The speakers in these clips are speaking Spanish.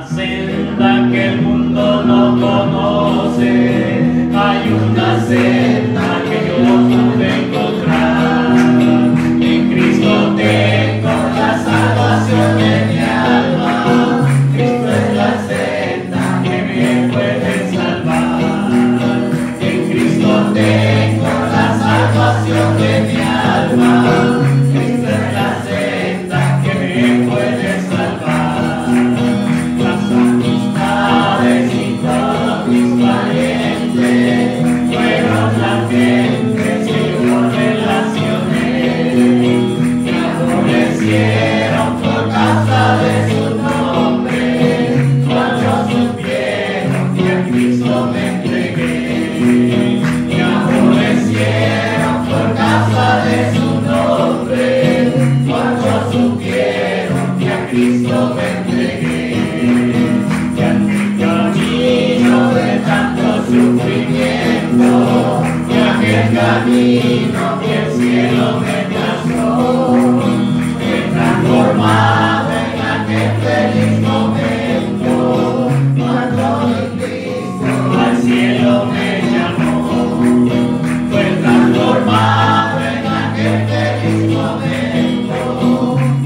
una senda que el mundo no conoce, hay una senda que yo pude encontrar. En Cristo tengo la salvación de mi alma. Cristo es la senda que me puede salvar. En Cristo tengo la salvación de mi alma. Cristo es la senda que me puede salvar. Las amistades y todos mis parientes fueron la gente que yo relacioné. Me aborrecieron por causa de su nombre, cuando supieron que a Cristo me entregué. Me aborrecieron por causa de su nombre, cuando supieron que a Cristo me entregué. Y en mi camino de tanto sufrimiento, y aquel camino que el cielo me trazó, fue transformado en aquel feliz momento, cuando mi Cristo al cielo me llamó. Fue transformado en aquel feliz momento,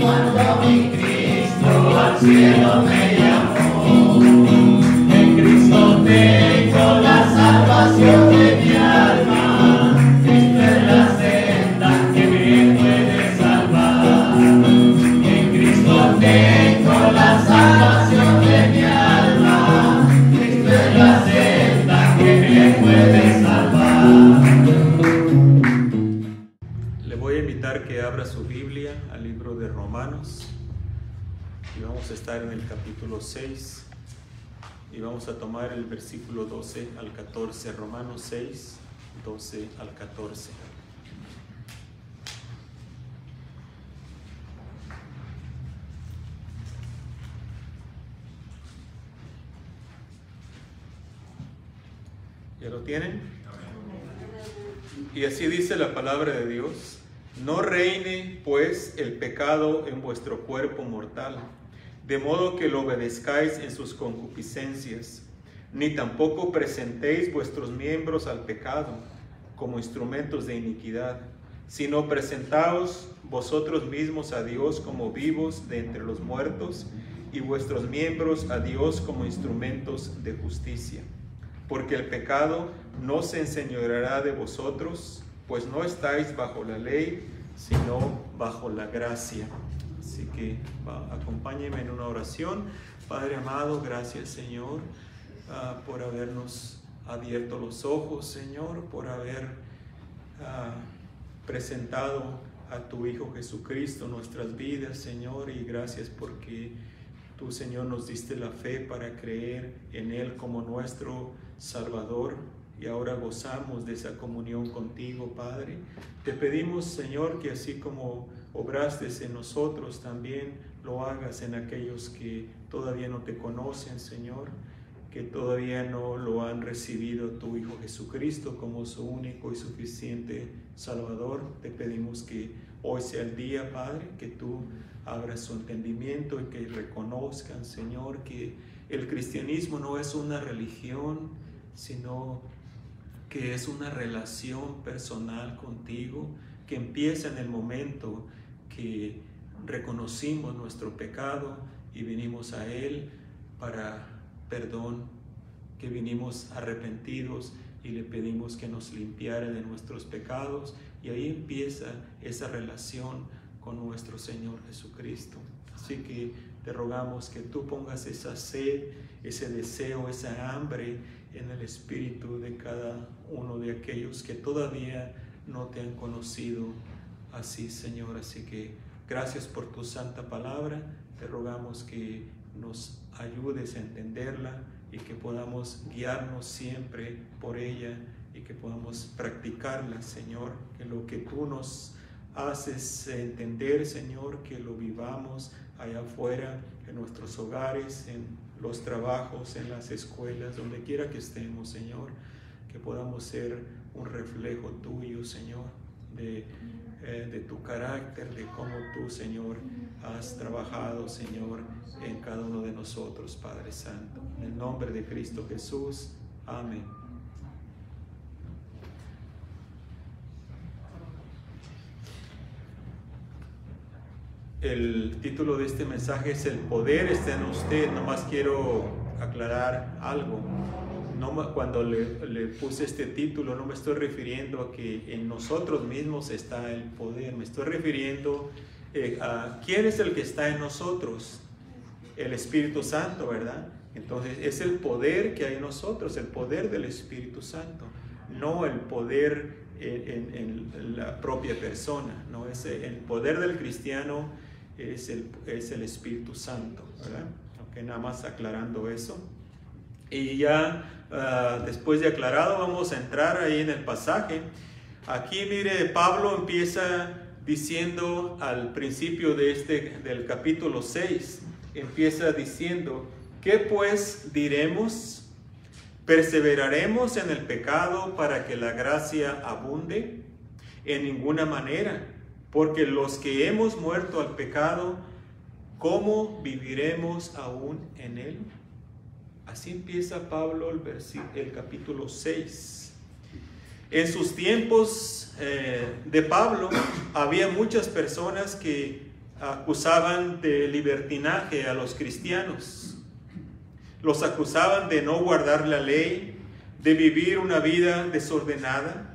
cuando mi Cristo al cielo me llamó. En Cristo tengo la salvación de mi alma. Cristo es la senda que me puede salvar. En Cristo tengo la salvación de mi alma. Cristo es la senda que me puede salvar. Le voy a invitar que abra su Biblia al libro de Romanos y vamos a estar en el capítulo 6 y vamos a tomar el versículo 12 al 14, Romanos 6, 12 al 14. ¿Ya lo tienen? Y así dice la palabra de Dios: no reine pues el pecado en vuestro cuerpo mortal, de modo que lo obedezcáis en sus concupiscencias, ni tampoco presentéis vuestros miembros al pecado como instrumentos de iniquidad, sino presentaos vosotros mismos a Dios como vivos de entre los muertos, y vuestros miembros a Dios como instrumentos de justicia. Porque el pecado no se enseñoreará de vosotros, pues no estáis bajo la ley, sino bajo la gracia. Así que acompáñenme en una oración. Padre amado, gracias Señor por habernos abierto los ojos, Señor, por haber presentado a tu Hijo Jesucristo nuestras vidas, Señor, y gracias porque tú, Señor, nos diste la fe para creer en Él como nuestro Salvador, y ahora gozamos de esa comunión contigo, Padre. Te pedimos, Señor, que así como obraste en nosotros, también lo hagas en aquellos que todavía no te conocen, Señor, que todavía no lo han recibido a tu Hijo Jesucristo como su único y suficiente Salvador. Te pedimos que hoy sea el día, Padre, que tú abras su entendimiento y que reconozcan, Señor, que el cristianismo no es una religión, sino que es una relación personal contigo, que empieza en el momento que reconocimos nuestro pecado y vinimos a Él para perdón, que vinimos arrepentidos y le pedimos que nos limpiara de nuestros pecados, y ahí empieza esa relación con nuestro Señor Jesucristo. Así que te rogamos que tú pongas esa sed, ese deseo, esa hambre en el espíritu de cada uno de aquellos que todavía no te han conocido así, Señor. Así que gracias por tu santa palabra. Te rogamos que nos ayudes a entenderla y que podamos guiarnos siempre por ella y que podamos practicarla, Señor. Que lo que tú nos haces entender, Señor, que lo vivamos allá afuera, en nuestros hogares, en los trabajos, en las escuelas, donde quiera que estemos, Señor, que podamos ser un reflejo tuyo, Señor. de tu carácter, de cómo tú, Señor, has trabajado, Señor, en cada uno de nosotros, Padre Santo. En el nombre de Cristo Jesús. Amén. El título de este mensaje es El poder está en usted. Nomás quiero aclarar algo. Cuando le puse este título, no me estoy refiriendo a que en nosotros mismos está el poder. Me estoy refiriendo a quién es el que está en nosotros. El Espíritu Santo, ¿verdad? Entonces es el poder que hay en nosotros, el poder del Espíritu Santo, no el poder en la propia persona. No, es el poder del cristiano es el Espíritu Santo, ¿verdad? Okay, nada más aclarando eso. Y ya después de aclarado, vamos a entrar ahí en el pasaje. Aquí, mire, Pablo empieza diciendo al principio del capítulo 6, empieza diciendo: ¿qué pues diremos? ¿Perseveraremos en el pecado para que la gracia abunde? En ninguna manera, porque los que hemos muerto al pecado, ¿cómo viviremos aún en él? Así empieza Pablo el capítulo 6. En sus tiempos de Pablo había muchas personas que acusaban de libertinaje a los cristianos. Los acusaban de no guardar la ley, de vivir una vida desordenada.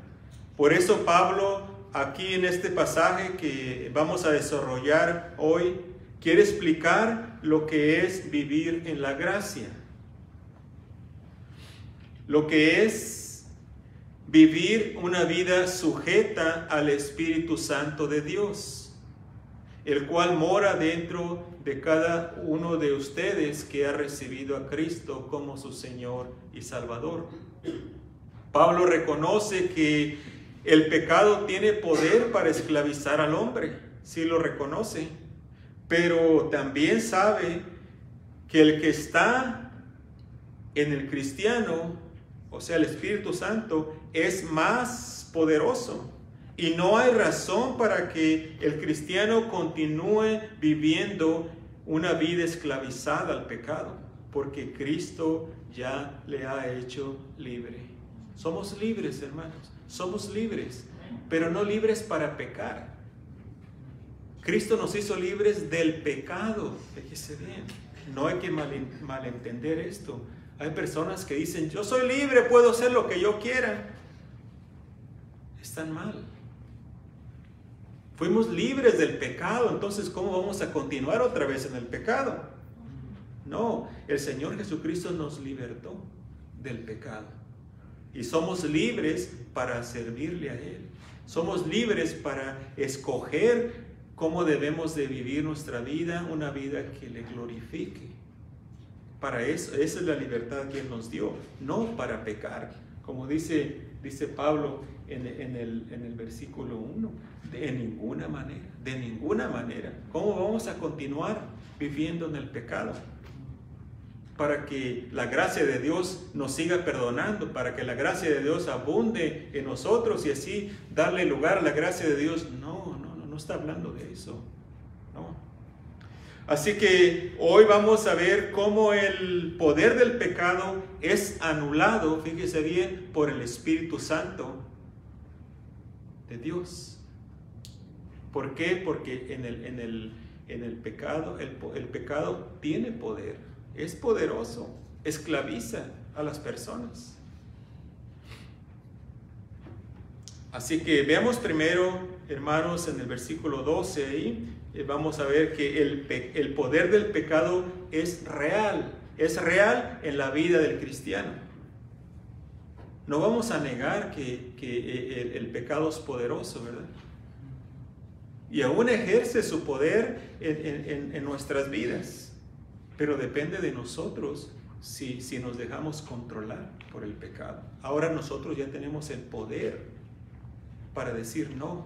Por eso Pablo, aquí en este pasaje que vamos a desarrollar hoy, quiere explicar lo que es vivir en la gracia. Lo que es vivir una vida sujeta al Espíritu Santo de Dios, el cual mora dentro de cada uno de ustedes que ha recibido a Cristo como su Señor y Salvador. Pablo reconoce que el pecado tiene poder para esclavizar al hombre, sí lo reconoce, pero también sabe que el que está en el cristiano, o sea, el Espíritu Santo, es más poderoso. Y no hay razón para que el cristiano continúe viviendo una vida esclavizada al pecado, porque Cristo ya le ha hecho libre. Somos libres, hermanos, somos libres, pero no libres para pecar. Cristo nos hizo libres del pecado. Fíjese bien, no hay que malentender esto. Hay personas que dicen: yo soy libre, puedo hacer lo que yo quiera. Están mal. Fuimos libres del pecado, entonces ¿cómo vamos a continuar otra vez en el pecado? No, el Señor Jesucristo nos libertó del pecado. Y somos libres para servirle a Él. Somos libres para escoger cómo debemos de vivir nuestra vida, una vida que le glorifique. Para eso, esa es la libertad que Él nos dio, no para pecar. Como dice Pablo en el versículo 1, de ninguna manera. ¿Cómo vamos a continuar viviendo en el pecado? Para que la gracia de Dios nos siga perdonando, para que la gracia de Dios abunde en nosotros y así darle lugar a la gracia de Dios. No está hablando de eso. No. Así que hoy vamos a ver cómo el poder del pecado es anulado, fíjese bien, por el Espíritu Santo de Dios. ¿Por qué? Porque en el pecado, el pecado tiene poder, es poderoso, esclaviza a las personas. Así que veamos primero, hermanos, en el versículo 12 ahí, vamos a ver que el poder del pecado es real en la vida del cristiano. No vamos a negar que el pecado es poderoso, ¿verdad? Y aún ejerce su poder en nuestras vidas, pero depende de nosotros si nos dejamos controlar por el pecado. Ahora nosotros ya tenemos el poder para decir no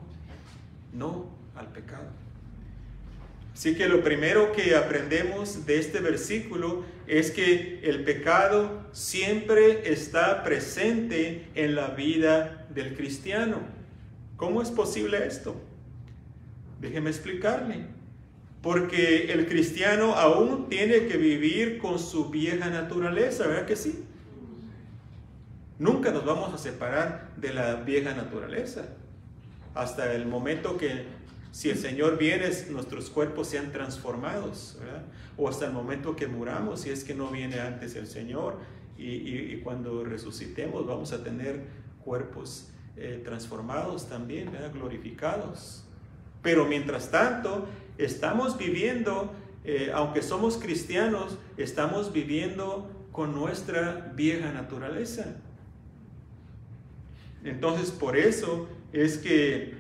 al pecado. Así que lo primero que aprendemos de este versículo es que el pecado siempre está presente en la vida del cristiano. ¿Cómo es posible esto? Déjeme explicarle. Porque el cristiano aún tiene que vivir con su vieja naturaleza, ¿verdad que sí? Nunca nos vamos a separar de la vieja naturaleza. Hasta el momento que, si el Señor viene, nuestros cuerpos sean transformados, ¿verdad? O hasta el momento que muramos, si es que no viene antes el Señor. Y cuando resucitemos vamos a tener cuerpos transformados también, ¿verdad? Glorificados. Pero mientras tanto, estamos viviendo, aunque somos cristianos, estamos viviendo con nuestra vieja naturaleza. Entonces, por eso es que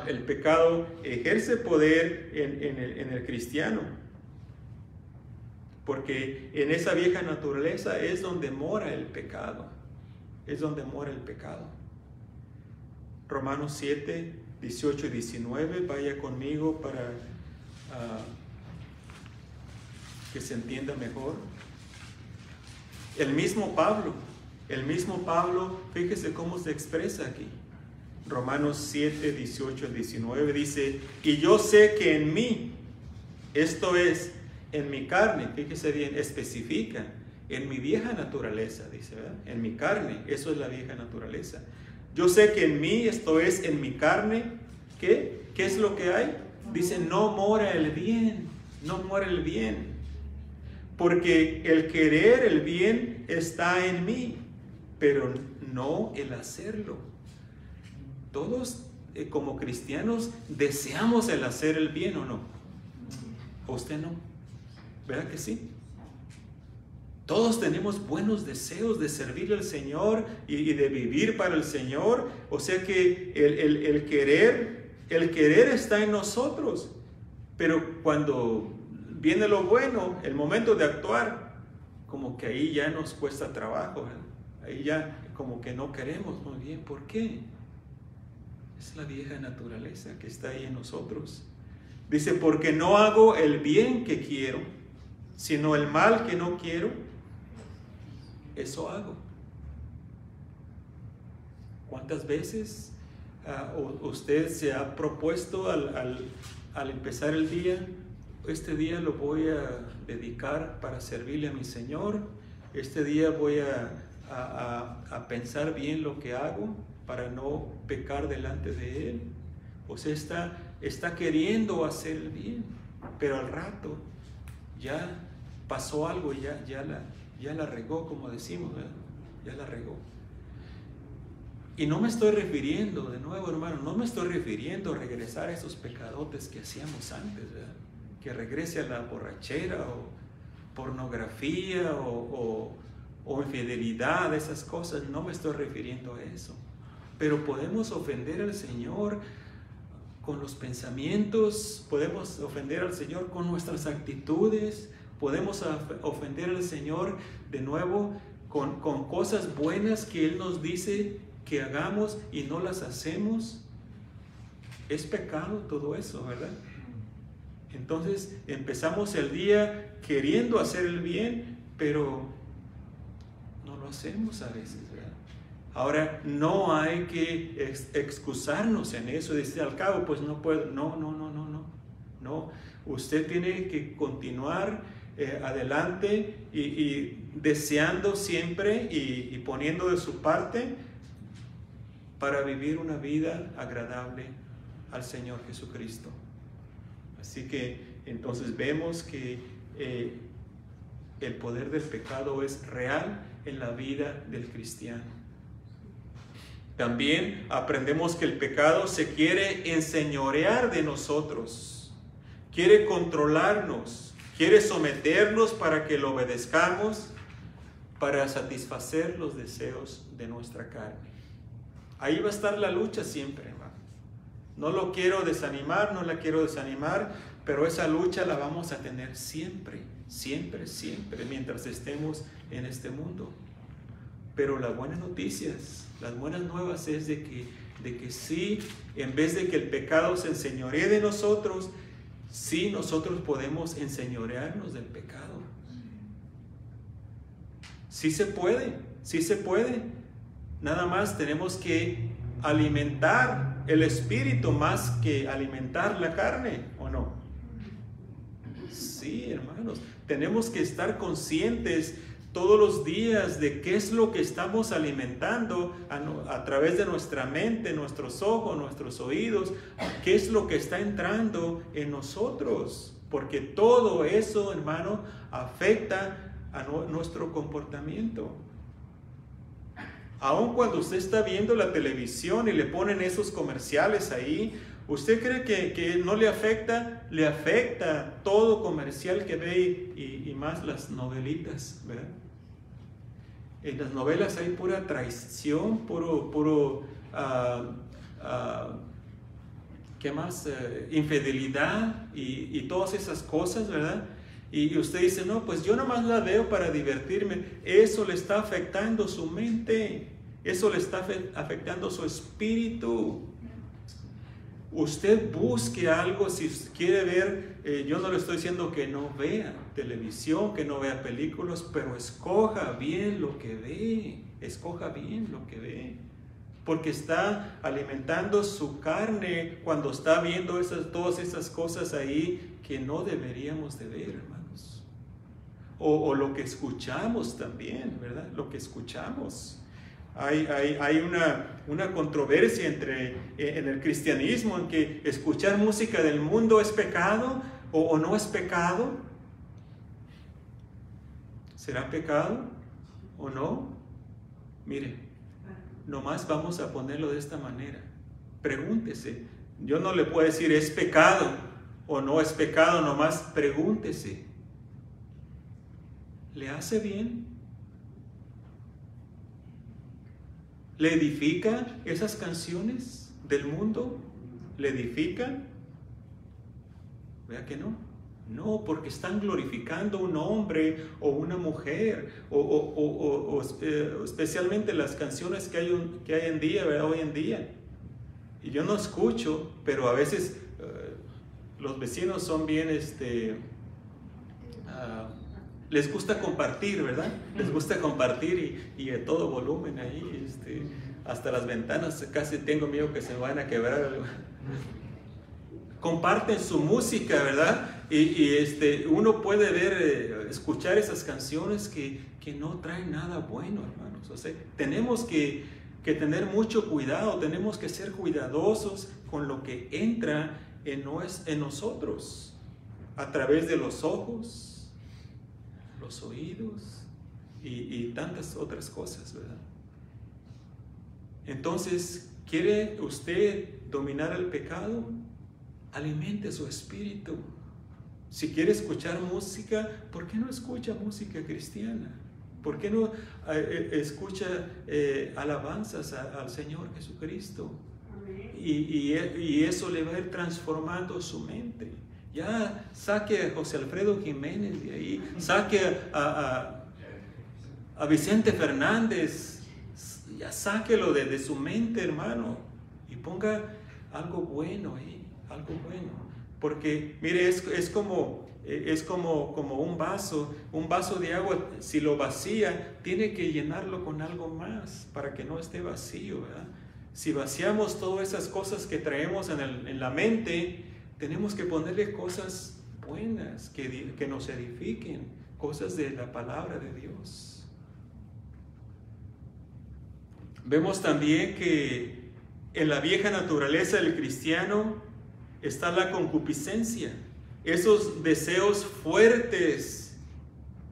el pecado ejerce poder en el cristiano. Porque en esa vieja naturaleza es donde mora el pecado. Es donde mora el pecado. Romanos 7, 18 y 19, vaya conmigo para que se entienda mejor. El mismo Pablo, fíjese cómo se expresa aquí. Romanos 7, 18 y 19 dice, y yo sé que en mí, esto es, en mi carne, fíjese bien, especifica, en mi vieja naturaleza, dice, ¿verdad? En mi carne, eso es la vieja naturaleza. Yo sé que en mí, esto es, en mi carne, ¿qué? ¿Qué es lo que hay? Dice, no mora el bien, no mora el bien. Porque el querer el bien está en mí, pero no el hacerlo. Todos como cristianos deseamos el hacer el bien, ¿o no? ¿Usted no? ¿Verdad que sí? Todos tenemos buenos deseos de servir al Señor y de vivir para el Señor. O sea que el querer está en nosotros. Pero cuando viene lo bueno, el momento de actuar, como que ahí ya nos cuesta trabajo, ¿verdad? Ahí ya como que no queremos muy bien. ¿Por qué? Es la vieja naturaleza que está ahí en nosotros. Dice, porque no hago el bien que quiero, sino el mal que no quiero, eso hago. ¿Cuántas veces usted se ha propuesto al empezar el día, este día lo voy a dedicar para servirle a mi Señor, este día voy a pensar bien lo que hago para no pecar delante de Él? O sea, está queriendo hacer el bien, pero al rato ya pasó algo y ya la regó, como decimos, ¿verdad? Ya la regó. Y no me estoy refiriendo, de nuevo hermano, no me estoy refiriendo a regresar a esos pecadotes que hacíamos antes, ¿verdad? Que regrese a la borrachera o pornografía o infidelidad, esas cosas. No me estoy refiriendo a eso. Pero podemos ofender al Señor con los pensamientos, podemos ofender al Señor con nuestras actitudes, podemos ofender al Señor de nuevo con cosas buenas que Él nos dice que hagamos y no las hacemos. Es pecado todo eso, ¿verdad? Entonces empezamos el día queriendo hacer el bien, pero no lo hacemos a veces, ¿verdad? Ahora, no hay que excusarnos en eso, decir al cabo, pues no puedo. No, usted tiene que continuar adelante y deseando siempre y poniendo de su parte para vivir una vida agradable al Señor Jesucristo. Así que entonces vemos que el poder del pecado es real en la vida del cristiano. También aprendemos que el pecado se quiere enseñorear de nosotros, quiere controlarnos, quiere someternos para que lo obedezcamos, para satisfacer los deseos de nuestra carne. Ahí va a estar la lucha siempre, hermano. No lo quiero desanimar, no la quiero desanimar, pero esa lucha la vamos a tener siempre, siempre, siempre, mientras estemos en este mundo. Pero las buenas noticias, las buenas nuevas es de que sí, en vez de que el pecado se enseñoree de nosotros, sí nosotros podemos enseñorearnos del pecado. Sí se puede, sí se puede. Nada más tenemos que alimentar el espíritu más que alimentar la carne, ¿o no? Sí, hermanos, tenemos que estar conscientes todos los días de qué es lo que estamos alimentando a través de nuestra mente, nuestros ojos, nuestros oídos, qué es lo que está entrando en nosotros, porque todo eso, hermano, afecta a nuestro comportamiento. Aun cuando usted está viendo la televisión y le ponen esos comerciales ahí, ¿usted cree que no le afecta? Le afecta todo comercial que ve y más las novelitas, ¿verdad? En las novelas hay pura traición, ¿qué más? Infidelidad y todas esas cosas, ¿verdad? Y usted dice, no, pues yo nomás la veo para divertirme. Eso le está afectando su mente. Eso le está afectando su espíritu. Usted busque algo si quiere ver. Yo no le estoy diciendo que no vea televisión, que no vea películas, pero escoja bien lo que ve. Escoja bien lo que ve. Porque está alimentando su carne cuando está viendo todas esas cosas ahí que no deberíamos de ver, hermanos. O lo que escuchamos también, ¿verdad? Lo que escuchamos. Hay una controversia en el cristianismo en que escuchar música del mundo es pecado o no es pecado. ¿Será pecado o no? Mire, nomás vamos a ponerlo de esta manera. Pregúntese. Yo no le puedo decir es pecado o no es pecado, nomás pregúntese. ¿Le hace bien? ¿Le edifica esas canciones del mundo? ¿Le edifican? ¿Vea que no? No, porque están glorificando a un hombre o una mujer, o especialmente las canciones que hay en día, ¿verdad? Hoy en día. Y yo no escucho, pero a veces los vecinos son bien, les gusta compartir, ¿verdad? Les gusta compartir y a todo volumen ahí, hasta las ventanas casi tengo miedo que se van a quebrar. Comparten su música, ¿verdad? Y uno puede ver, escuchar esas canciones que no traen nada bueno, hermanos. O sea, tenemos que tener mucho cuidado, tenemos que ser cuidadosos con lo que entra en nosotros, a través de los ojos, los oídos y tantas otras cosas, ¿verdad? Entonces, ¿quiere usted dominar el pecado? Alimente su espíritu. Si quiere escuchar música, ¿por qué no escucha música cristiana? ¿Por qué no escucha alabanzas al Señor Jesucristo? Y eso le va a ir transformando su mente. Ya saque a José Alfredo Jiménez de ahí, saque a Vicente Fernández, ya sáquelo de su mente, hermano, y ponga algo bueno ahí, algo bueno. Porque mire, es como un vaso de agua. Si lo vacía, tiene que llenarlo con algo más para que no esté vacío, ¿verdad? Si vaciamos todas esas cosas que traemos en la mente, tenemos que ponerle cosas buenas que nos edifiquen, cosas de la palabra de Dios. Vemos también que en la vieja naturaleza del cristiano está la concupiscencia, esos deseos fuertes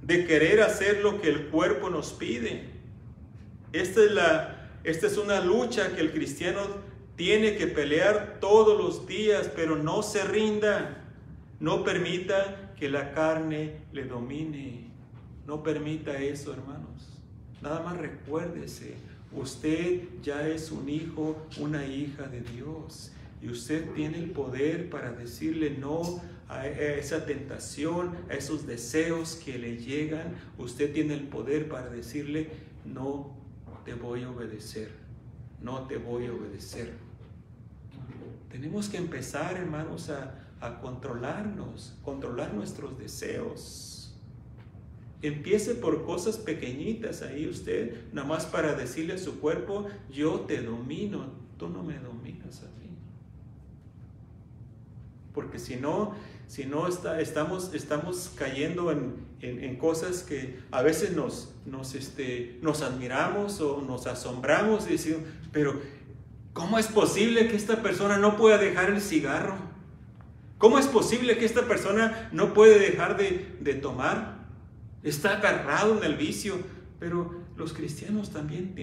de querer hacer lo que el cuerpo nos pide. Esta es una lucha que el cristiano tiene que pelear todos los días, pero no se rinda. No permita que la carne le domine. No permita eso, hermanos. Nada más recuérdese, usted ya es un hijo, una hija de Dios. Y usted tiene el poder para decirle no a esa tentación, a esos deseos que le llegan. Usted tiene el poder para decirle no te voy a obedecer. No te voy a obedecer. Tenemos que empezar, hermanos, a controlarnos, controlar nuestros deseos. Empiece por cosas pequeñitas ahí usted, nada más para decirle a su cuerpo, yo te domino, tú no me dominas a mí. Porque si no estamos cayendo en cosas que a veces nos admiramos o nos asombramos y decimos, pero ¿cómo es posible que esta persona no pueda dejar el cigarro? ¿Cómo es posible que esta persona no puede dejar de tomar? Está agarrado en el vicio. Pero los cristianos también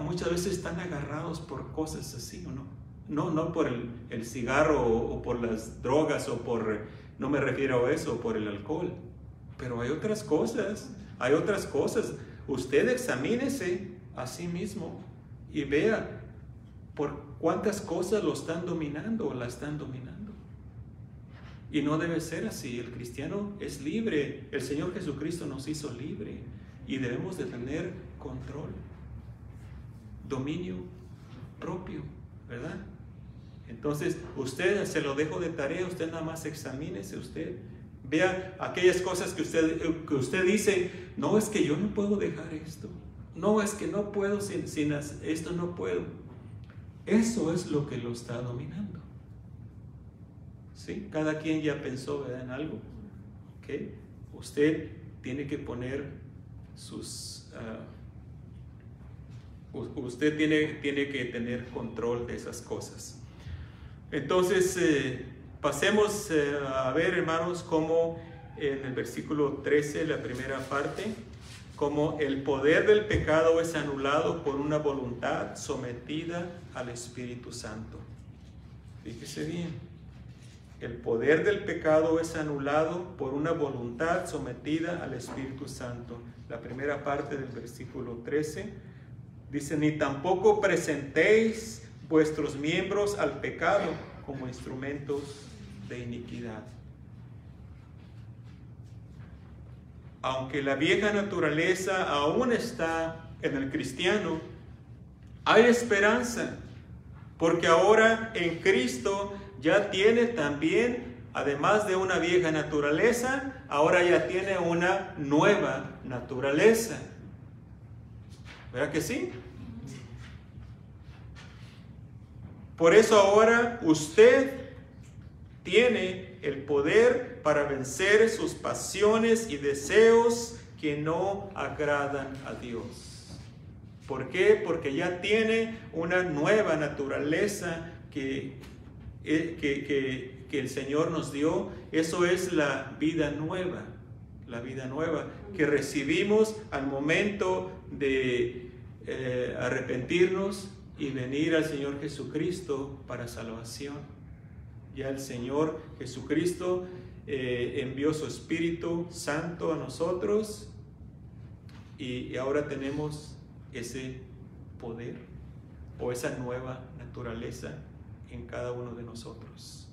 muchas veces están agarrados por cosas así, ¿o no? No por el cigarro o por las drogas no me refiero a eso, por el alcohol. Pero hay otras cosas. Usted examínese a sí mismo y vea por cuántas cosas lo están dominando o la están dominando. Y no debe ser así. El cristiano es libre. El Señor Jesucristo nos hizo libre y debemos de tener control, dominio propio, ¿verdad? Entonces, usted, se lo dejo de tarea, usted nada más examínese, usted vea aquellas cosas que usted dice, no, es que yo no puedo dejar esto, no, es que no puedo, sin esto no puedo. Eso es lo que lo está dominando. ¿Sí? Cada quien ya pensó, ¿verdad?, en algo. ¿Okay? Usted tiene que poner usted tiene que tener control de esas cosas. Entonces, pasemos a ver, hermanos, cómo en el versículo 13, la primera parte, cómo el poder del pecado es anulado por una voluntad sometida al Espíritu Santo. Fíjese bien. El poder del pecado es anulado por una voluntad sometida al Espíritu Santo. La primera parte del versículo 13 dice, ni tampoco presentéis vuestros miembros al pecado como instrumentos de iniquidad. Aunque la vieja naturaleza aún está en el cristiano, hay esperanza, porque ahora en Cristo ya tiene también, además de una vieja naturaleza, ahora ya tiene una nueva naturaleza. ¿Verdad que sí? Por eso ahora usted tiene el poder para vencer sus pasiones y deseos que no agradan a Dios. ¿Por qué? Porque ya tiene una nueva naturaleza que el Señor nos dio. Eso es la vida nueva que recibimos al momento de arrepentirnos y venir al Señor Jesucristo para salvación. Ya el Señor Jesucristo envió su Espíritu Santo a nosotros y ahora tenemos ese poder o esa nueva naturaleza en cada uno de nosotros.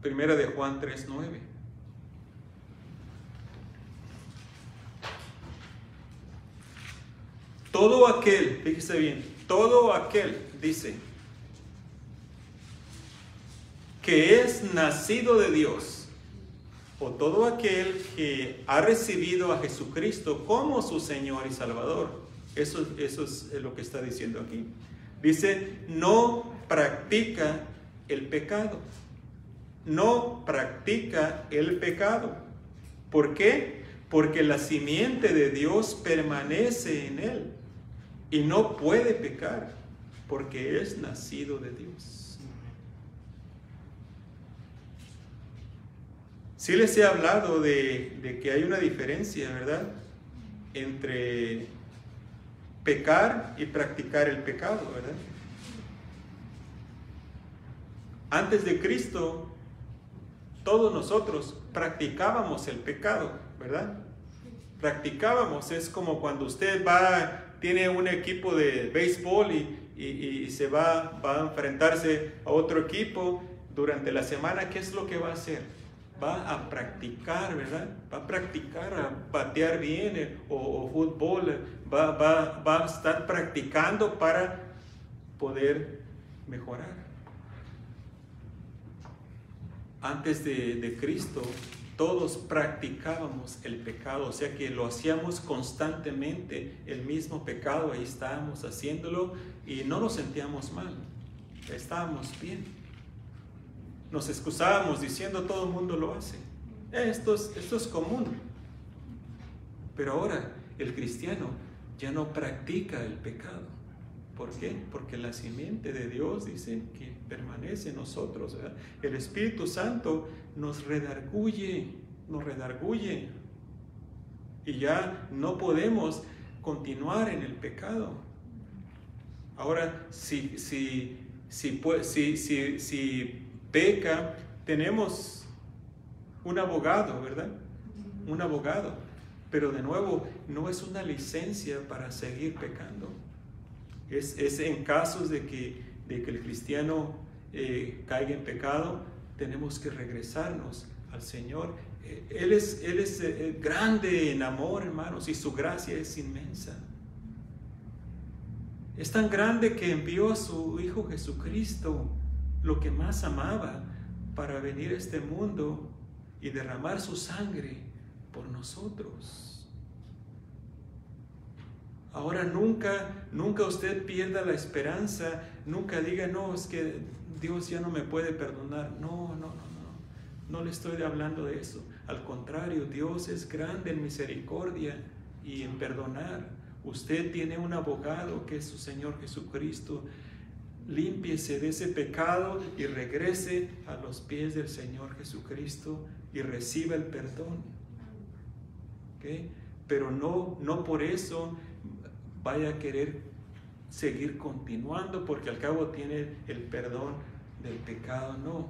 Primera de Juan 3:9. Todo aquel, fíjese bien, todo aquel, dice, que es nacido de Dios, o todo aquel que ha recibido a Jesucristo como su Señor y Salvador. Eso es lo que está diciendo aquí. Dice, no practica el pecado. No practica el pecado. ¿Por qué? Porque la simiente de Dios permanece en él y no puede pecar porque es nacido de Dios. Sí les he hablado de que hay una diferencia, ¿verdad?, entre pecar y practicar el pecado, ¿verdad? Antes de Cristo, todos nosotros practicábamos el pecado, ¿verdad? Practicábamos, es como cuando usted tiene un equipo de béisbol y se va a enfrentarse a otro equipo durante la semana. ¿Qué es lo que va a hacer? Va a practicar, ¿verdad? Va a practicar a batear bien o fútbol. Va a estar practicando para poder mejorar. Antes de Cristo, todos practicábamos el pecado, o sea que lo hacíamos constantemente, el mismo pecado, ahí estábamos haciéndolo y no nos sentíamos mal, estábamos bien. Nos excusábamos diciendo todo el mundo lo hace. Esto es común. Pero ahora el cristiano ya no practica el pecado. ¿Por qué? Porque la simiente de Dios dice que permanece en nosotros, ¿verdad? El Espíritu Santo nos redarguye. Y ya no podemos continuar en el pecado. Ahora, si peca, tenemos un abogado, ¿verdad? Un abogado. Pero de nuevo, no es una licencia para seguir pecando. Es en casos de que el cristiano caiga en pecado, tenemos que regresarnos al Señor. Él es grande en amor, hermanos, y su gracia es inmensa. Es tan grande que envió a su Hijo Jesucristo, lo que más amaba, para venir a este mundo y derramar su sangre por nosotros. Ahora nunca usted pierda la esperanza, nunca diga, no, es que Dios ya no me puede perdonar. No le estoy hablando de eso. Al contrario, Dios es grande en misericordia y en perdonar. Usted tiene un abogado que es su Señor Jesucristo. Límpiese de ese pecado y regrese a los pies del Señor Jesucristo y reciba el perdón. ¿Okay? Pero no por eso vaya a querer seguir continuando, porque al cabo tiene el perdón del pecado. No.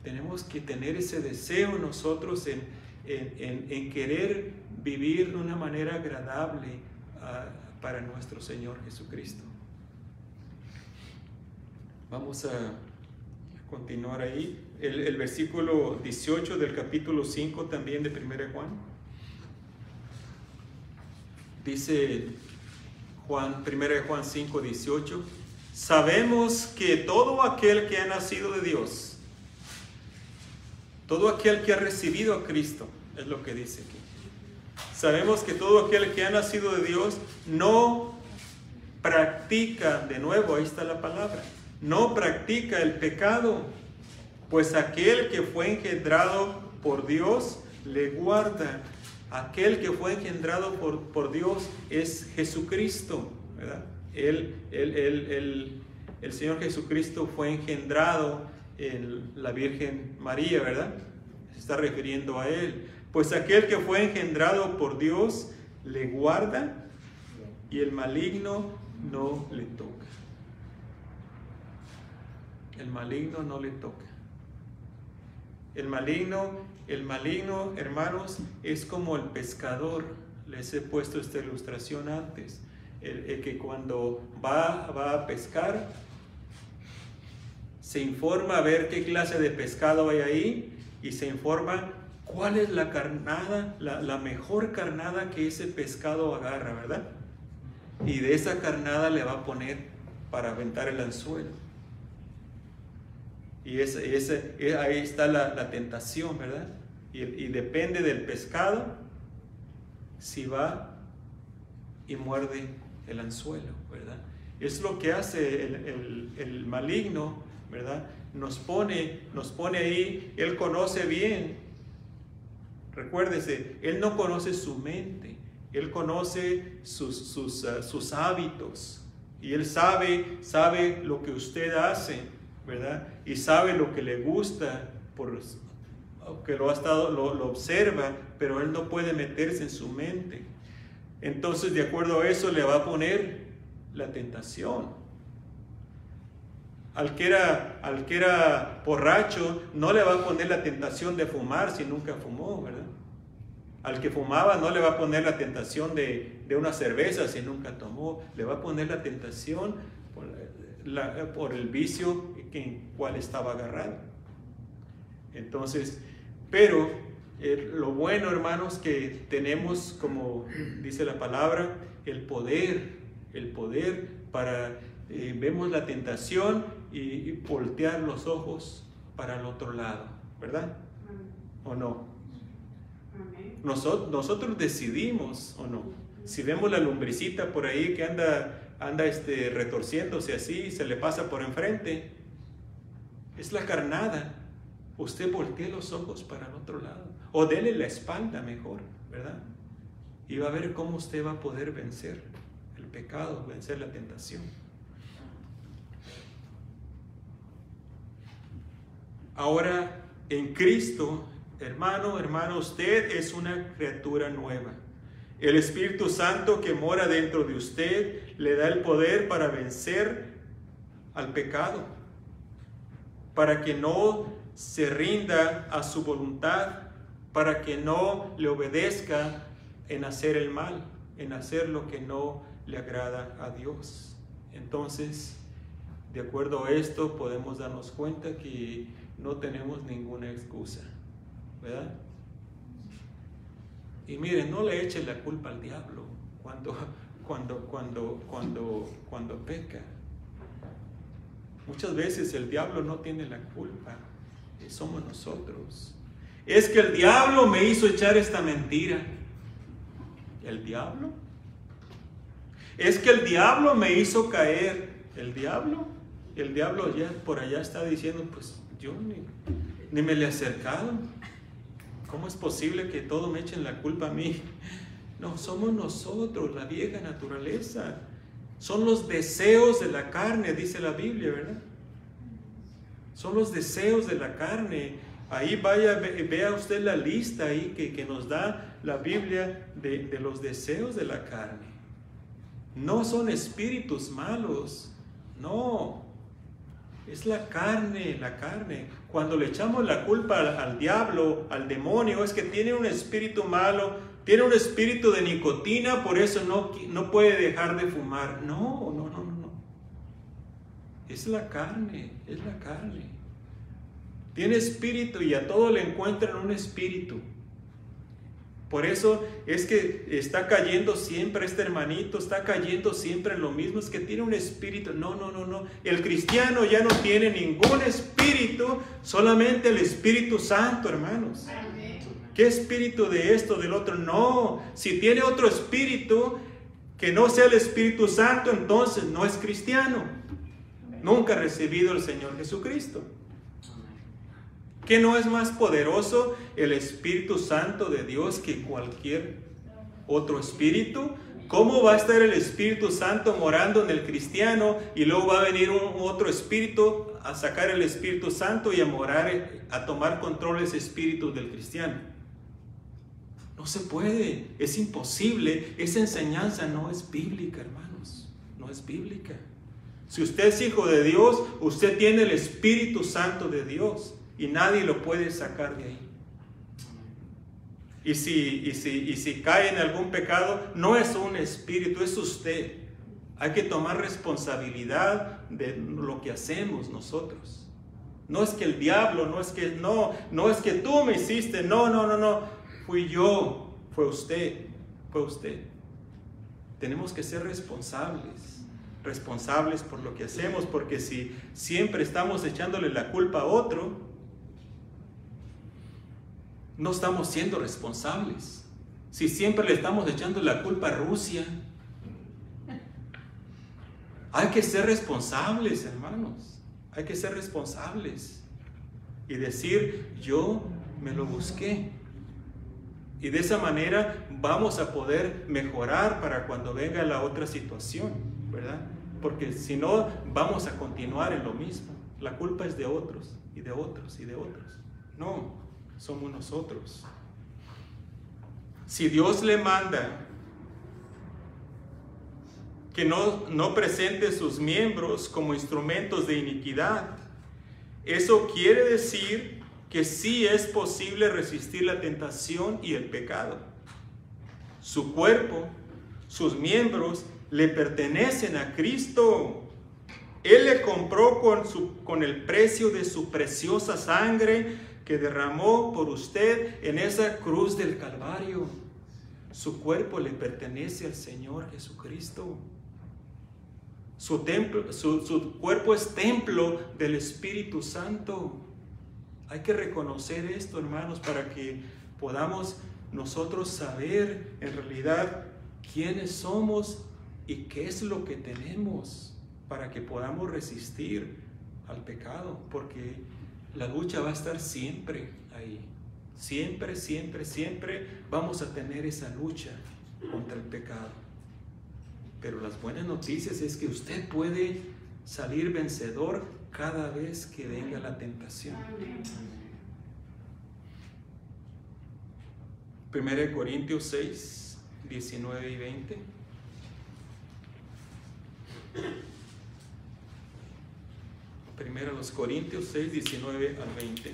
Tenemos que tener ese deseo nosotros en querer vivir de una manera agradable para nuestro Señor Jesucristo. Vamos a continuar ahí. El versículo 18 del capítulo 5 también de 1 Juan. Dice 1 Juan 5, 18. Sabemos que todo aquel que ha nacido de Dios, todo aquel que ha recibido a Cristo, es lo que dice aquí. Sabemos que todo aquel que ha nacido de Dios no practica, de nuevo, ahí está la palabra, no practica el pecado, pues aquel que fue engendrado por Dios le guarda. Aquel que fue engendrado por Dios es Jesucristo, ¿verdad? El Señor Jesucristo fue engendrado en la Virgen María, ¿verdad? Se está refiriendo a Él. Pues aquel que fue engendrado por Dios le guarda y el maligno no le toca. El maligno no le toca. El maligno, hermanos, es como el pescador. Les he puesto esta ilustración antes. El que cuando va a pescar, se informa a ver qué clase de pescado hay ahí y se informa cuál es la carnada, la mejor carnada que ese pescado agarra, ¿verdad? Y de esa carnada le va a poner para aventar el anzuelo. Y ahí está la tentación, ¿verdad? Y depende del pescado si va y muerde el anzuelo, ¿verdad? Es lo que hace el maligno, ¿verdad? Nos pone ahí. Él conoce bien. Recuérdese, Él no conoce su mente. Él conoce sus hábitos. Y Él sabe lo que usted hace, ¿verdad? Y sabe lo que le gusta, que lo observa, pero Él no puede meterse en su mente. Entonces, de acuerdo a eso, le va a poner la tentación. Al que era borracho, no le va a poner la tentación de fumar si nunca fumó, ¿verdad? Al que fumaba no le va a poner la tentación de una cerveza si nunca tomó. Le va a poner la tentación por el vicio en cual estaba agarrado. Entonces, pero lo bueno, hermanos, que tenemos, como dice la palabra, el poder para vemos la tentación y voltear los ojos para el otro lado, ¿verdad? ¿O no? Nosotros decidimos, ¿o no? Si vemos la lumbricita por ahí que anda anda retorciéndose así, se le pasa por enfrente. Es la carnada. Usted voltee los ojos para el otro lado, o dele la espalda mejor, ¿verdad? Y va a ver cómo usted va a poder vencer el pecado, vencer la tentación. Ahora, en Cristo, hermano, usted es una criatura nueva. El Espíritu Santo que mora dentro de usted le da el poder para vencer al pecado, para que no se rinda a su voluntad, para que no le obedezca en hacer el mal, en hacer lo que no le agrada a Dios. Entonces, de acuerdo a esto, podemos darnos cuenta que no tenemos ninguna excusa, ¿verdad? Y miren, no le echen la culpa al diablo cuando peca. Muchas veces el diablo no tiene la culpa, somos nosotros. Es que el diablo me hizo echar esta mentira. ¿El diablo? Es que el diablo me hizo caer. ¿El diablo? El diablo ya por allá está diciendo, pues yo ni me le he acercado. ¿Cómo es posible que todo me echen la culpa a mí? No, somos nosotros, la vieja naturaleza. Son los deseos de la carne, dice la Biblia, ¿verdad? Son los deseos de la carne. Ahí vea usted la lista ahí que nos da la Biblia de los deseos de la carne. No son espíritus malos, no. Es la carne, la carne. Cuando le echamos la culpa al diablo, al demonio, es que tiene un espíritu malo, tiene un espíritu de nicotina, por eso no puede dejar de fumar. No. Es la carne, es la carne. Tiene espíritu y a todo le encuentran un espíritu. Por eso es que está cayendo siempre este hermanito, está cayendo siempre en lo mismo, es que tiene un espíritu. No. El cristiano ya no tiene ningún espíritu, solamente el Espíritu Santo, hermanos. ¿Qué espíritu de esto, del otro? No, si tiene otro espíritu que no sea el Espíritu Santo, entonces no es cristiano. Nunca ha recibido al Señor Jesucristo. ¿Qué no es más poderoso el Espíritu Santo de Dios que cualquier otro espíritu? ¿Cómo va a estar el Espíritu Santo morando en el cristiano y luego va a venir otro espíritu a sacar el Espíritu Santo y a morar, a tomar control de ese espíritu del cristiano? No se puede, es imposible. Esa enseñanza no es bíblica, hermanos, no es bíblica. Si usted es hijo de Dios, usted tiene el Espíritu Santo de Dios. Y nadie lo puede sacar de ahí. Y si cae en algún pecado, no es un espíritu, es usted. Hay que tomar responsabilidad de lo que hacemos nosotros. No es que el diablo, no es que tú me hiciste, no. Fui yo, fue usted. Tenemos que ser responsables por lo que hacemos, porque si siempre estamos echándole la culpa a otro, no estamos siendo responsables. Si siempre le estamos echando la culpa a Rusia, hay que ser responsables, hermanos. Hay que ser responsables y decir, yo me lo busqué. Y de esa manera vamos a poder mejorar para cuando venga la otra situación, ¿verdad? Porque si no, vamos a continuar en lo mismo. La culpa es de otros, y de otros, y de otros. No. Somos nosotros. Si Dios le manda que no presente sus miembros como instrumentos de iniquidad, eso quiere decir que sí es posible resistir la tentación y el pecado. Su cuerpo, sus miembros le pertenecen a Cristo. Él le compró con el precio de su preciosa sangre que derramó por usted en esa cruz del Calvario. Su cuerpo le pertenece al Señor Jesucristo. Su cuerpo es templo del Espíritu Santo. Hay que reconocer esto, hermanos, para que podamos nosotros saber en realidad quiénes somos ¿Y qué es lo que tenemos para que podamos resistir al pecado? Porque la lucha va a estar siempre ahí. Siempre, siempre, siempre vamos a tener esa lucha contra el pecado. Pero las buenas noticias es que usted puede salir vencedor cada vez que venga la tentación. 1 Corintios 6, 19 y 20. Primero los Corintios 6, 19 al 20.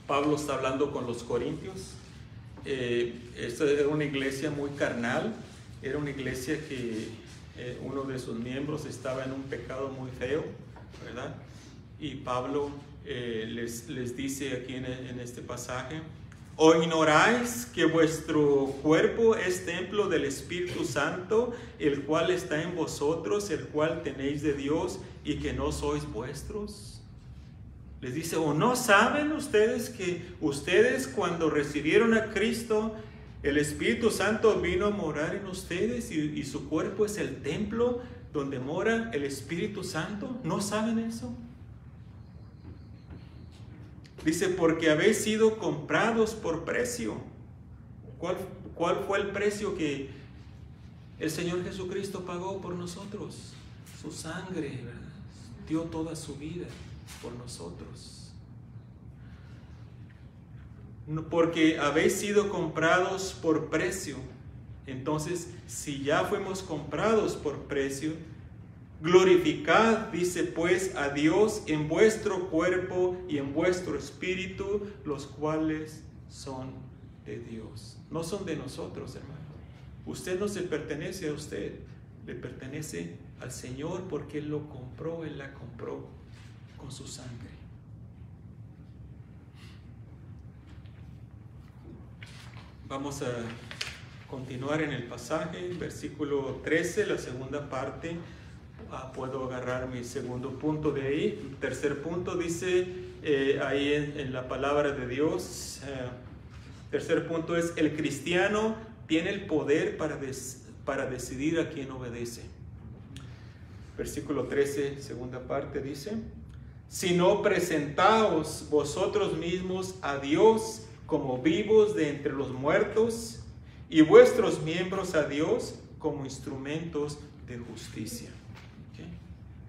Pablo está hablando con los corintios. Esta era una iglesia muy carnal. Era una iglesia que uno de sus miembros estaba en un pecado muy feo, ¿verdad? Y Pablo les dice aquí en este pasaje: ¿o ignoráis que vuestro cuerpo es templo del Espíritu Santo, el cual está en vosotros, el cual tenéis de Dios, y que no sois vuestros? Les dice: ¿o no saben ustedes que ustedes, cuando recibieron a Cristo, el Espíritu Santo vino a morar en ustedes y su cuerpo es el templo donde mora el Espíritu Santo? ¿No saben eso? Dice: porque habéis sido comprados por precio. ¿Cuál fue el precio que el Señor Jesucristo pagó por nosotros? Su sangre, ¿verdad? Dio toda su vida por nosotros. Porque habéis sido comprados por precio. Entonces, si ya fuimos comprados por precio, glorificad, dice pues, a Dios en vuestro cuerpo y en vuestro espíritu, los cuales son de Dios. No son de nosotros, hermano. Usted no se pertenece a usted, le pertenece al Señor, porque Él lo compró, Él la compró con su sangre. Vamos a continuar en el pasaje, versículo 13, la segunda parte. Puedo agarrar mi segundo punto de ahí. El tercer punto dice ahí en la palabra de Dios. Tercer punto es: el cristiano tiene el poder para decidir a quién obedece. Versículo 13, segunda parte dice: sino presentaos vosotros mismos a Dios como vivos de entre los muertos, y vuestros miembros a Dios como instrumentos de justicia. ¿Okay?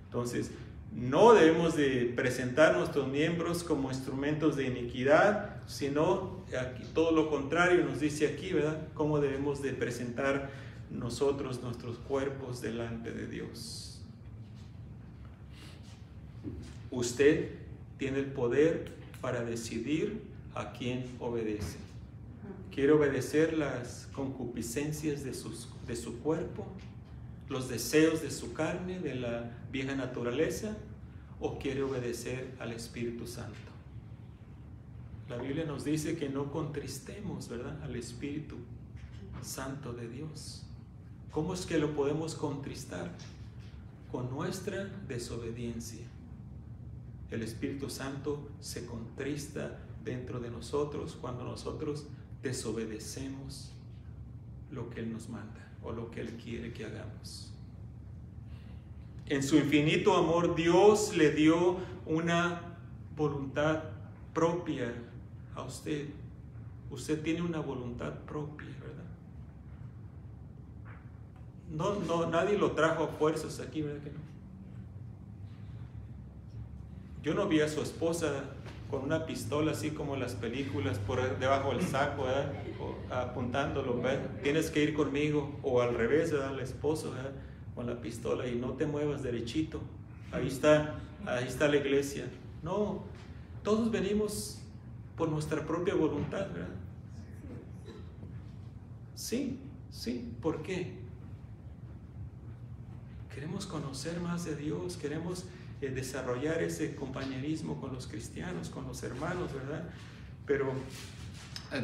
Entonces, no debemos de presentar nuestros miembros como instrumentos de iniquidad, sino aquí, todo lo contrario nos dice aquí, ¿verdad? Cómo debemos de presentar nosotros nuestros cuerpos delante de Dios. Usted tiene el poder para decidir a quién obedece. ¿Quiere obedecer las concupiscencias de su cuerpo, los deseos de su carne, de la vieja naturaleza, o quiere obedecer al Espíritu Santo? La Biblia nos dice que no contristemos, ¿verdad?, al Espíritu Santo de Dios. ¿Cómo es que lo podemos contristar? Con nuestra desobediencia. El Espíritu Santo se contrista dentro de nosotros cuando nosotros desobedecemos lo que Él nos manda o lo que Él quiere que hagamos. En su infinito amor, Dios le dio una voluntad propia a usted. Usted tiene una voluntad propia, ¿verdad? No, nadie lo trajo a fuerzas aquí, ¿verdad que no? Yo no vi a su esposa con una pistola así como en las películas por debajo del saco, ¿verdad? O apuntándolo, ¿verdad? Tienes que ir conmigo, o al revés, ¿verdad? El esposo, ¿verdad? Con la pistola, y no te muevas derechito. Ahí está la iglesia. No, todos venimos por nuestra propia voluntad, ¿verdad? Sí, ¿por qué? Queremos conocer más de Dios, queremos desarrollar ese compañerismo con los cristianos, con los hermanos, ¿verdad? Pero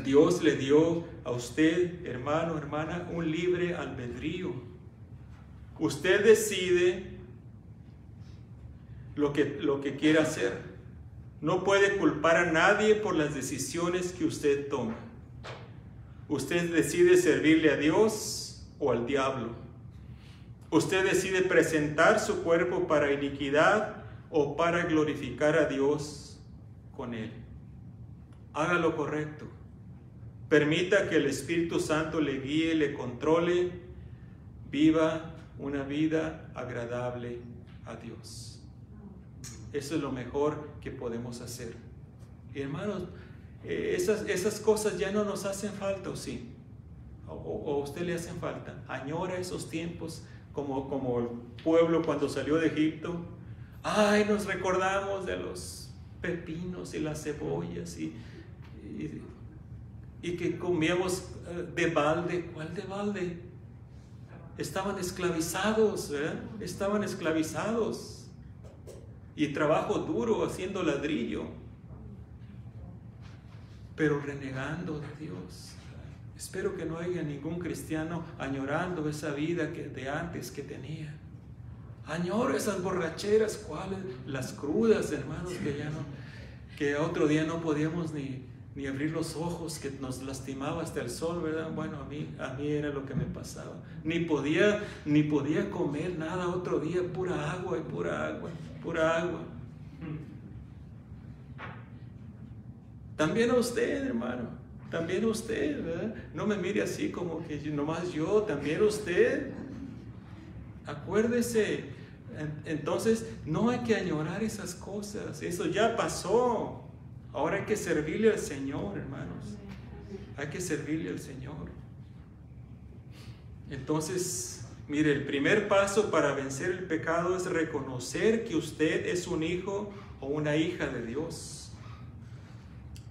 Dios le dio a usted, hermano, hermana, un libre albedrío. Usted decide lo que quiere hacer. No puede culpar a nadie por las decisiones que usted toma. Usted decide servirle a Dios o al diablo. Usted decide presentar su cuerpo para iniquidad o para glorificar a Dios con él. Haga lo correcto. Permita que el Espíritu Santo le guíe, le controle. Viva una vida agradable a Dios. Eso es lo mejor que podemos hacer. Y hermanos, esas cosas ya no nos hacen falta, ¿o sí? ¿O a usted le hacen falta? ¿Añora esos tiempos como el pueblo cuando salió de Egipto? Ay, nos recordamos de los pepinos y las cebollas y que comíamos de balde. ¿Cuál de balde? Estaban esclavizados, ¿verdad? Estaban esclavizados. Y trabajo duro haciendo ladrillo. Pero renegando de Dios. Espero que no haya ningún cristiano añorando esa vida de antes que tenía. Añoro esas borracheras, ¿cuáles? Las crudas, hermanos, que otro día no podíamos ni abrir los ojos, que nos lastimaba hasta el sol, ¿verdad? Bueno, a mí era lo que me pasaba. Ni podía comer nada otro día, pura agua y pura agua, pura agua. También a usted, hermano, también a usted, ¿verdad? No me mire así como que nomás yo, también a usted. Acuérdese, entonces no hay que añorar esas cosas, eso ya pasó. Ahora hay que servirle al Señor, hermanos. Hay que servirle al Señor. Entonces, mire, el primer paso para vencer el pecado es reconocer que usted es un hijo o una hija de Dios,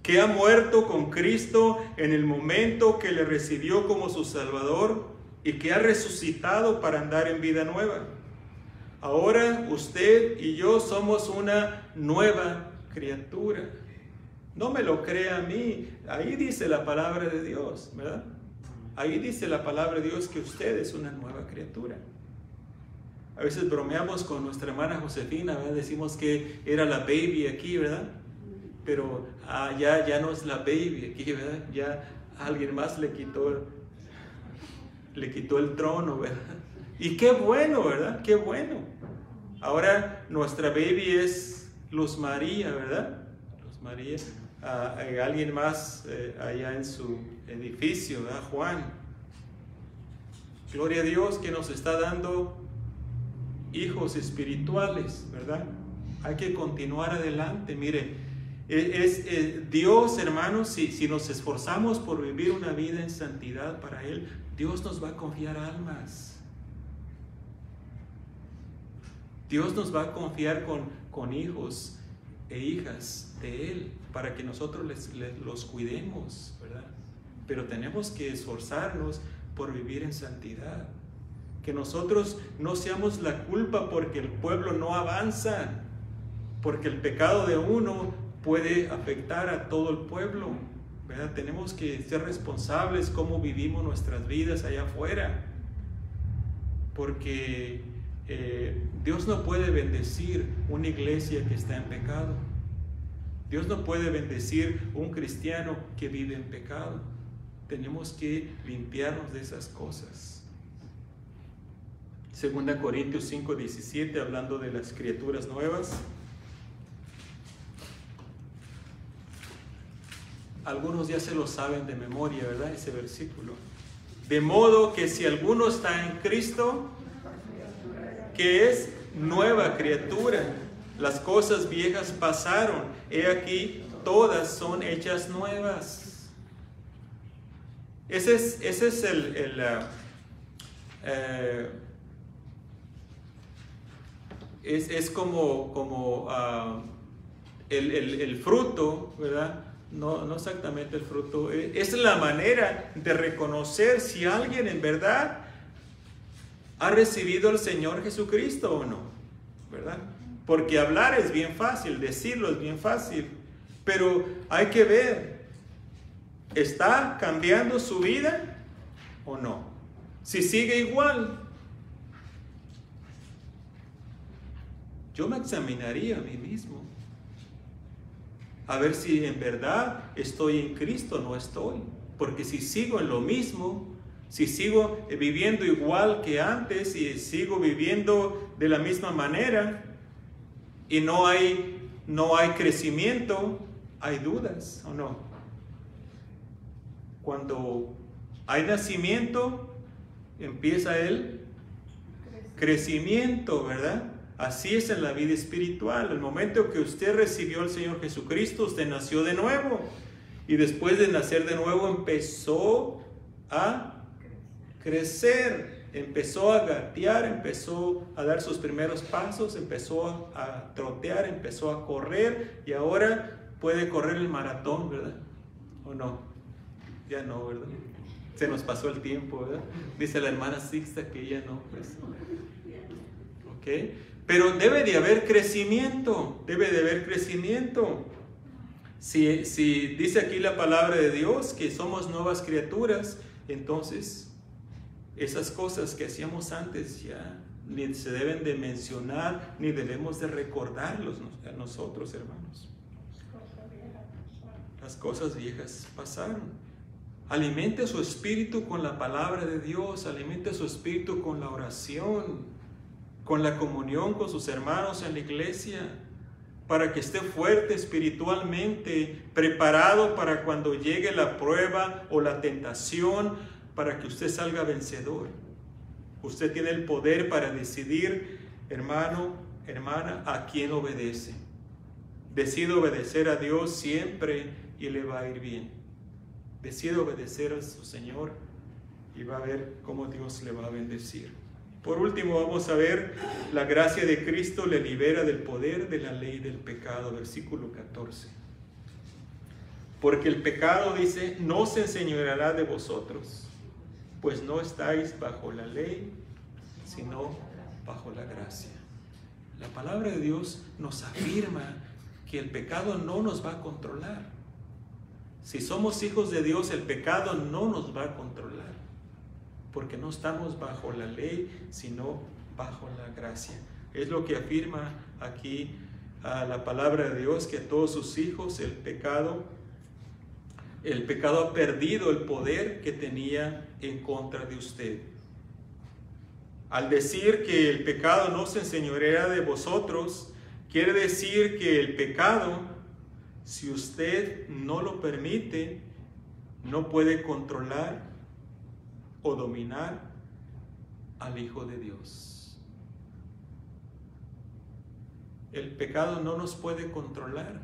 que ha muerto con Cristo en el momento que le recibió como su Salvador y que ha resucitado para andar en vida nueva. Ahora usted y yo somos una nueva criatura. No me lo crea a mí, ahí dice la palabra de Dios, ¿verdad? Ahí dice la palabra de Dios que usted es una nueva criatura. A veces bromeamos con nuestra hermana Josefina, ¿verdad? Decimos que era la baby aquí, ¿verdad? Pero ya no es la baby aquí, ¿verdad? Ya alguien más le quitó el trono, ¿verdad? Y qué bueno, ¿verdad? Qué bueno. Ahora nuestra baby es Luz María, ¿verdad? Luz María. Alguien más allá en su edificio, ¿verdad? Juan. Gloria a Dios que nos está dando hijos espirituales, ¿verdad? Hay que continuar adelante. Mire, Dios, hermanos, si nos esforzamos por vivir una vida en santidad para Él, Dios nos va a confiar almas. Dios nos va a confiar con hijos e hijas de Él para que nosotros los cuidemos, ¿verdad? Pero tenemos que esforzarnos por vivir en santidad. Que nosotros no seamos la culpa porque el pueblo no avanza, porque el pecado de uno puede afectar a todo el pueblo, ¿verdad? Tenemos que ser responsables cómo vivimos nuestras vidas allá afuera, porque Dios no puede bendecir una iglesia que está en pecado. Dios no puede bendecir un cristiano que vive en pecado. Tenemos que limpiarnos de esas cosas. 2 Corintios 5:17, hablando de las criaturas nuevas. Algunos ya se lo saben de memoria, ¿verdad? Ese versículo. De modo que si alguno está en Cristo, que es nueva criatura, las cosas viejas pasaron, he aquí, todas son hechas nuevas. Ese es como el fruto, ¿verdad? No exactamente el fruto, es la manera de reconocer si alguien en verdad ha recibido al Señor Jesucristo o no, ¿verdad? Porque hablar es bien fácil, decirlo es bien fácil, pero hay que ver, ¿está cambiando su vida o no? Si sigue igual, yo me examinaría a mí mismo, a ver si en verdad estoy en Cristo o no estoy. Porque si sigo en lo mismo, si sigo viviendo igual que antes y sigo viviendo de la misma manera y no hay crecimiento, hay dudas, ¿o no? Cuando hay nacimiento, empieza el crecimiento, ¿verdad? Así es en la vida espiritual. El momento que usted recibió al Señor Jesucristo, usted nació de nuevo. Y después de nacer de nuevo empezó a crecer, empezó a gatear, empezó a dar sus primeros pasos, empezó a trotear, empezó a correr y ahora puede correr el maratón, ¿verdad? ¿O no? Ya no, ¿verdad? Se nos pasó el tiempo, ¿verdad? Dice la hermana Sixta que ya no, pues. ¿Ok? Pero debe de haber crecimiento, debe de haber crecimiento. Si dice aquí la palabra de Dios que somos nuevas criaturas, entonces esas cosas que hacíamos antes ya ni se deben de mencionar, ni debemos de recordarlos a nosotros, hermanos. Las cosas viejas pasaron. Alimente su espíritu con la palabra de Dios, alimente su espíritu con la oración, con la comunión con sus hermanos en la iglesia, para que esté fuerte espiritualmente, preparado para cuando llegue la prueba o la tentación, para que usted salga vencedor. Usted tiene el poder para decidir, hermano, hermana, a quién obedece. Decide obedecer a Dios siempre y le va a ir bien. Decide obedecer a su Señor y va a ver cómo Dios le va a bendecir. Por último, vamos a ver, la gracia de Cristo le libera del poder de la ley del pecado, versículo 14. Porque el pecado, dice, no se enseñoreará de vosotros, pues no estáis bajo la ley, sino bajo la gracia. La palabra de Dios nos afirma que el pecado no nos va a controlar. Si somos hijos de Dios, el pecado no nos va a controlar, porque no estamos bajo la ley, sino bajo la gracia. Es lo que afirma aquí la palabra de Dios, que a todos sus hijos el pecado ha perdido el poder que tenía en contra de usted. Al decir que el pecado no se enseñorea de vosotros, quiere decir que el pecado, si usted no lo permite, no puede controlar o dominar al Hijo de Dios. El pecado no nos puede controlar,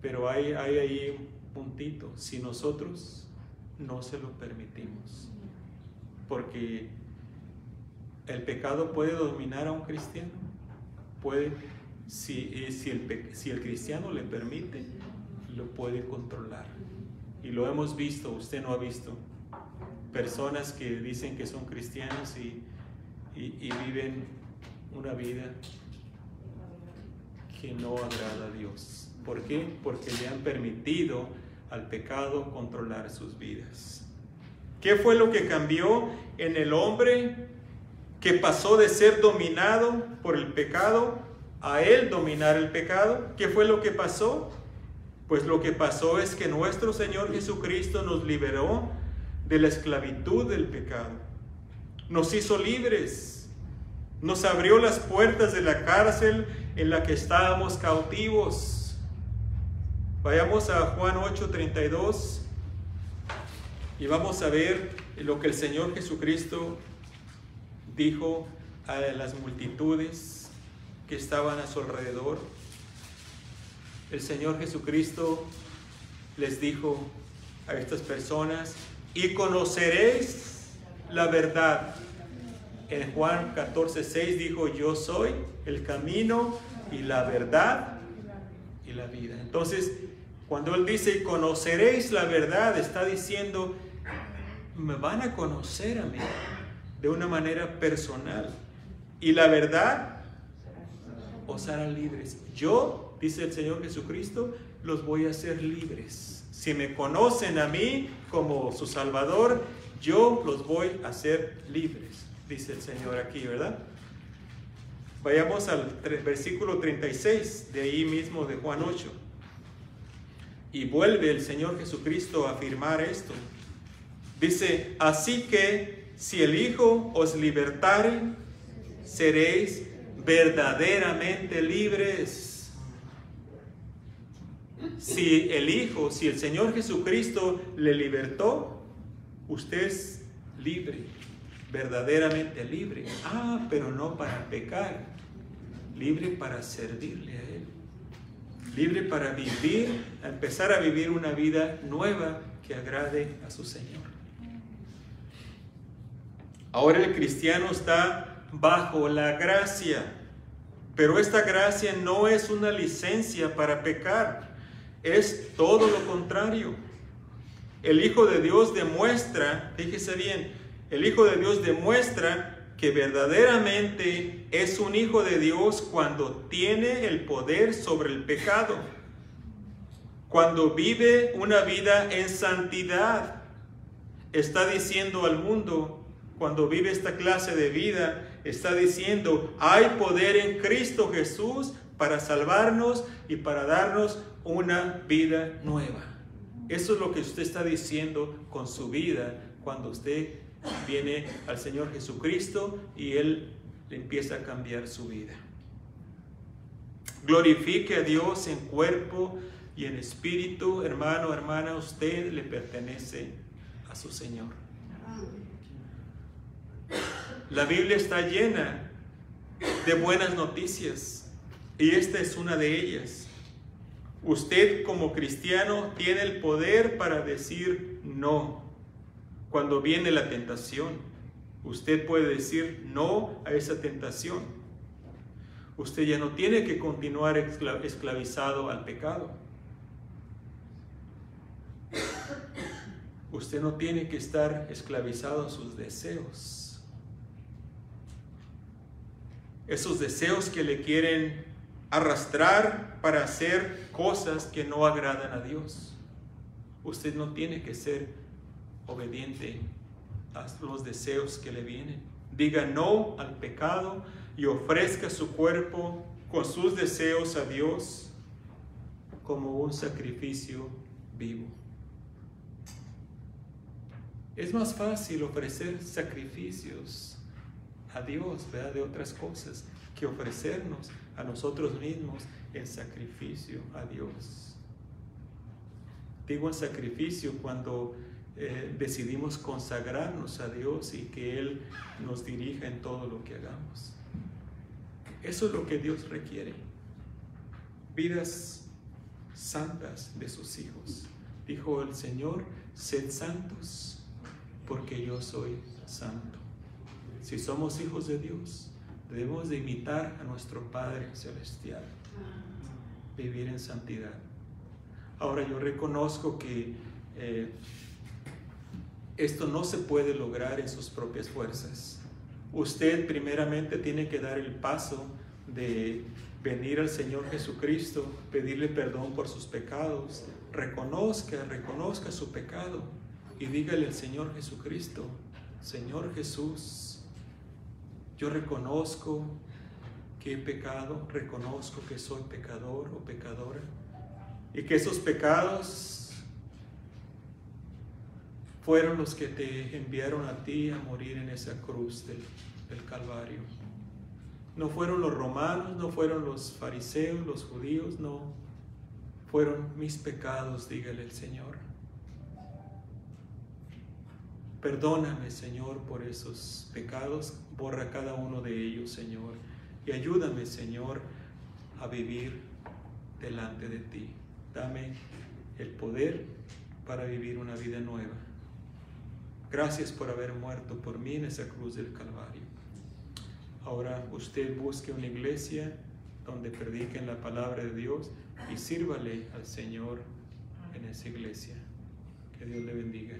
pero hay ahí un puntito, si nosotros no se lo permitimos. Porque el pecado puede dominar a un cristiano, puede, si el cristiano le permite, lo puede controlar. Y lo hemos visto, usted no ha visto personas que dicen que son cristianos y viven una vida que no agrada a Dios. ¿Por qué? Porque le han permitido al pecado controlar sus vidas. ¿Qué fue lo que cambió en el hombre que pasó de ser dominado por el pecado a él dominar el pecado? ¿Qué fue lo que pasó? Pues lo que pasó es que nuestro Señor Jesucristo nos liberó de la esclavitud del pecado. Nos hizo libres. Nos abrió las puertas de la cárcel en la que estábamos cautivos. Vayamos a Juan 8:32 y vamos a ver lo que el Señor Jesucristo dijo a las multitudes que estaban a su alrededor. El Señor Jesucristo les dijo a estas personas: y conoceréis la verdad. En Juan 14:6 dijo: yo soy el camino y la verdad y la vida. Entonces, cuando Él dice: y conoceréis la verdad, está diciendo: me van a conocer a mí de una manera personal. Y la verdad os hará libres. Yo, dice el Señor Jesucristo, los voy a hacer libres. Si me conocen a mí como su Salvador, yo los voy a hacer libres, dice el Señor aquí, ¿verdad? Vayamos al versículo 36, de ahí mismo de Juan 8. Y vuelve el Señor Jesucristo a afirmar esto. Dice, así que si el Hijo os libertare, seréis verdaderamente libres. Si el Hijo, si el Señor Jesucristo le libertó, usted es libre, verdaderamente libre. Pero no para pecar, libre para servirle a Él, libre para vivir, a empezar a vivir una vida nueva que agrade a su Señor. Ahora el cristiano está bajo la gracia, pero esta gracia no es una licencia para pecar, es todo lo contrario. El Hijo de Dios demuestra, fíjese bien, el Hijo de Dios demuestra que verdaderamente es un hijo de Dios cuando tiene el poder sobre el pecado, cuando vive una vida en santidad. Está diciendo al mundo, cuando vive esta clase de vida, está diciendo, hay poder en Cristo Jesús para salvarnos y para darnos una vida nueva. Eso es lo que usted está diciendo con su vida cuando usted viene al Señor Jesucristo y Él le empieza a cambiar su vida. Glorifique a Dios en cuerpo y en espíritu. Hermano, hermana, usted le pertenece a su Señor. La Biblia está llena de buenas noticias y esta es una de ellas. Usted como cristiano tiene el poder para decir no. Cuando viene la tentación, usted puede decir no a esa tentación. Usted ya no tiene que continuar esclavizado al pecado. Usted no tiene que estar esclavizado a sus deseos. Esos deseos que le quieren arrastrar para hacer cosas que no agradan a Dios. Usted no tiene que ser obediente a los deseos que le vienen. Diga no al pecado y ofrezca su cuerpo con sus deseos a Dios como un sacrificio vivo. Es más fácil ofrecer sacrificios a Dios, ¿verdad?, de otras cosas, que ofrecernos a nosotros mismos en sacrificio a Dios. Digo en sacrificio cuando decidimos consagrarnos a Dios y que Él nos dirija en todo lo que hagamos. Eso es lo que Dios requiere. Vidas santas de sus hijos. Dijo el Señor, sed santos, porque yo soy santo. Si somos hijos de Dios, debemos de imitar a nuestro Padre Celestial. Vivir en santidad. Ahora yo reconozco que esto no se puede lograr en sus propias fuerzas. Usted primeramente tiene que dar el paso de venir al Señor Jesucristo, pedirle perdón por sus pecados, reconozca su pecado y dígale al Señor Jesucristo, Señor Jesús, yo reconozco que he pecado, reconozco que soy pecador o pecadora y que esos pecados fueron los que te enviaron a ti a morir en esa cruz del Calvario. No fueron los romanos, no fueron los fariseos, los judíos, no. Fueron mis pecados, dígale el Señor. Perdóname, Señor, por esos pecados. Borra cada uno de ellos, Señor. Y ayúdame, Señor, a vivir delante de ti. Dame el poder para vivir una vida nueva. Gracias por haber muerto por mí en esa cruz del Calvario. Ahora usted busque una iglesia donde prediquen la palabra de Dios y sírvale al Señor en esa iglesia. Que Dios le bendiga.